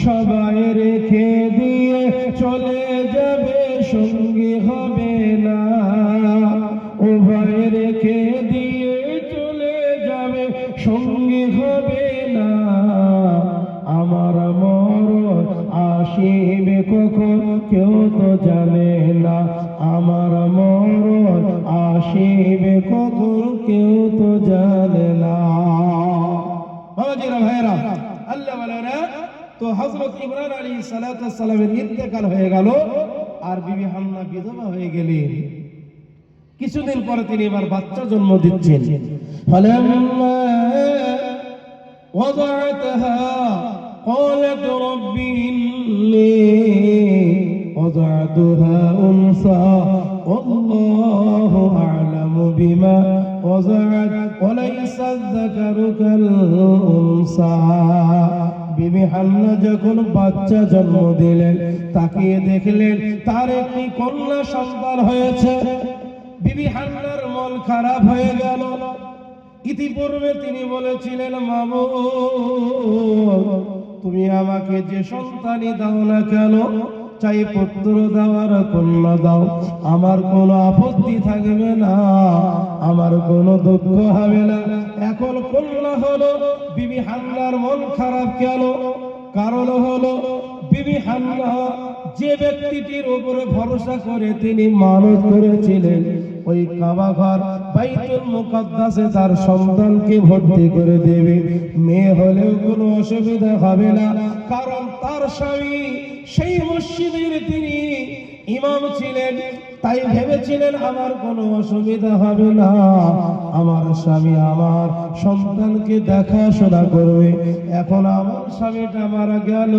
সবাই রেখে দিয়ে চলে যাবে, সঙ্গী হবে না। উভয় রেখে দিয়ে চলে যাবে, সঙ্গী হবে না। আমার মরণ আসিবে কখন কেউ তো জানে না। আমার মরণ আসিবে কখন কেউ তো জানে না। বাবাজিরা, ভাইরা, আল্লাহ ওয়ালারা, তো হযরত ইমরান আলাইহিস সালাতু ওয়াস সালামের ইন্তেকাল হয়ে গেল, আর বিবি হান্না বিধবা হয়ে গেলেন। কিছুদিন পরে তিনি এবার বাচ্চা জন্ম দিচ্ছেন। ফালাম্মা ওয়াদাআতহা قالت رب إني وضعتها أنثى والله أعلم بما وضعت وليس الذكر كالأنثى। বিবি হান্না যখন বাচ্চা জন্ম দিলেন, তাকিয়ে দেখলেন তার একটি কন্যা সন্তান হয়েছে। বিবি হান্নার মন খারাপ হয়ে গেল। ইতিপূর্বে তিনি বলেছিলেন, মাবুদ, তুমি আমাকে যে সন্তানই দাও না কেন, চাই পুত্র দাও আর কন্যা দাও, আমার কোনো আপত্তি থাকবে না, আমার কোনো দুঃখ হবে না। এখন কন্যা হলো, বিবি হান্নার মন খারাপ কেন? কারণ হলো বিবি হান্না যে ব্যক্তিটির উপরে ভরসা করে তিনি মানত করেছিলেন, ওই কাবা ঘর বাইতুল মুকাদ্দাসে তার সন্তানকে ভর্তি করে দেবে, মেয়ে হলেও কোনো অসুবিধা হবে না। কারণ তার স্বামী সেই মসজিদের তিনি ইমাম ছিলেন, তাই ভেবেছিলেন আমার কোনো অসুবিধা হবে না, আমার স্বামী আমার সন্তানকে দেখাশোনা করবে। এখন আমার স্বামীটা মারা গেল,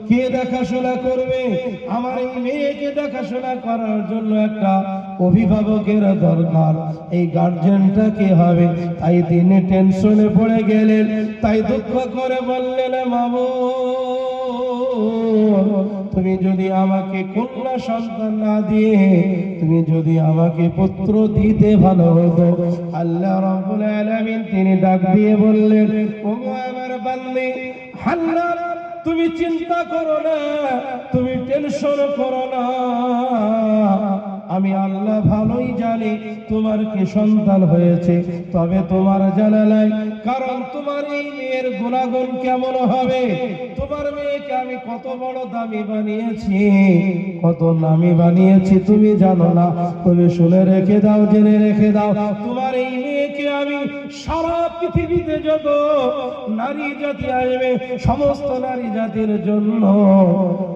কে দেখাশোনা করবে? আমার এই মেয়েকে দেখাশোনা করার জন্য একটা অভিভাবকের দরকার, এই গার্জেনটা কে হবে? তাই তিনি টেনশনে পড়ে গেলেন। তাই দুঃখ করে বললেন, মাবুদ, তুমি যদি আমাকে কন্যা সন্তান না দিয়ে তুমি যদি আমাকে পুত্র দিতে ভালো হতো। আল্লাহ রাব্বুল আলামিন তিনি ডাক দিয়ে বললেন, ও আমার বান্দী হান্না, তুমি চিন্তা করো না, তুমি টেনশন করো না, আমি আল্লাহ ভালোই জানি তোমার কি সন্তান হয়েছে, তবে তোমার জানা নাই। কারণ তোমার এই মেয়ের গুণাগুণ কেমন হবে? তোমার মেয়েকে আমি কত বড় দামি বানিয়েছি, কত নামি বানিয়েছি তুমি জানো না। তুমি শুনে রেখে দাও, জেনে রেখে দাও, তোমার এই মেয়েকে আমি সারা পৃথিবীতে যত নারী জাতি আসবে সমস্ত নারী জাতির জন্য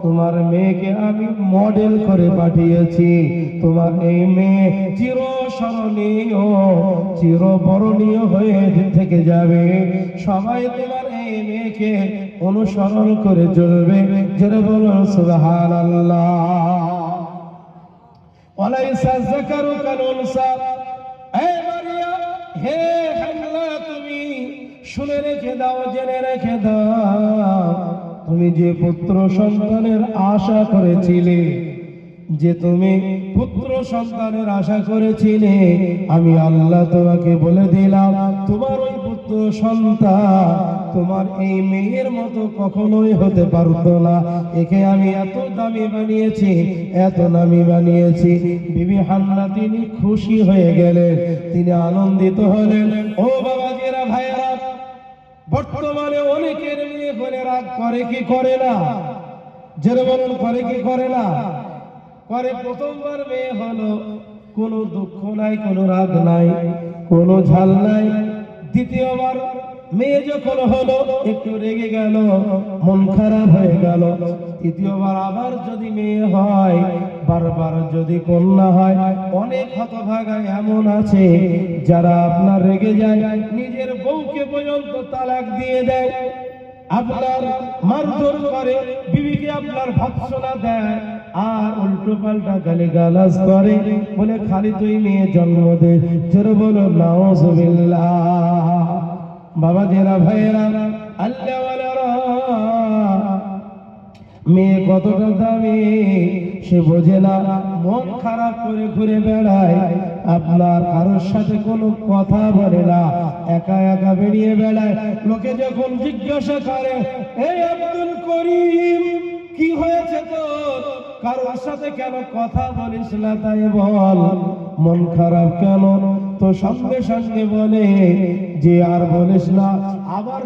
তোমার মেয়েকে আমি মডেল করে পাঠিয়েছি। তোমার এই মেয়ে চির স্মরণীয়, চির বরণীয় হয়ে থেকে যাবে। সবাই তোমার এই মেয়েকে অনুসরণ করে চলবে। যারা বলুন সুবহানাল্লাহ। ওয়ালাইসা যাকারু কাল উনসা। হে মারিয়া, হে হান্না, তুমি শুনে রেখে দাও, জেনে রেখে দাও, তুমি যে পুত্র সন্তানের আশা করেছিলে, যে তুমি পুত্র সন্তানের আশা করেছিলে, আমি আল্লাহ তোমাকে বলে দিলাম তোমার ওই পুত্র সন্তান তোমার এই মেয়ের মতো কখনোই হতে পারতো না। একে আমি এত দামি বানিয়েছি, এত নামি বানিয়েছি। বিবি হান্না তিনি খুশি হয়ে গেলেন, তিনি আনন্দিত হলেন। ও বাবাজিরা, ভাইয়েরা, বর্তমানে অনেকের মেয়ে হলে রাগ করে কি করে না? যারা বলুন করে কি করে না? করে। প্রথমবার মেয়ে হলো, কোনো দুঃখ নাই, কোনো রাগ নাই, কোনো ঝাল নাই। দ্বিতীয়বার মেয়ে যখন হলো, একটু রেগে গেল, মন খারাপ হয়ে গেল। তৃতীয়বার আবার যদি মেয়ে হয়, বারবার যদি কন্যা হয়, অনেক হতভাগা এমন আছে যারা আপনার রেগে যায়, নিজের বউকে পর্যন্ত তালাক দিয়ে দেয়, আপনার মারধর করে, বিবিকে আপনার ভৎসনা দেয়, আর উল্টো পাল্টা গালিগালাজ করে, বলে খালি তুই মেয়ে জন্ম দে। জোরে বলো নাউযুবিল্লাহ। বাবাজিরা, ভাইয়েরা, আল্লাহ ওয়ালারা, মেয়ে কতটা দামি সে বোঝে না, মন খারাপ করে ঘুরে বেড়ায়, আপনার কারোর সাথে কোনো কথা বলে না, একা একা বেরিয়ে বেড়ায়। লোকে যখন জিজ্ঞাসা করে, এই আব্দুল করিম, কারোর সাথে কেন কথা বলিস না তাই বল, মন খারাপ কেন? তো সঙ্গে সঙ্গে বলে যে আর বলিস না। আবার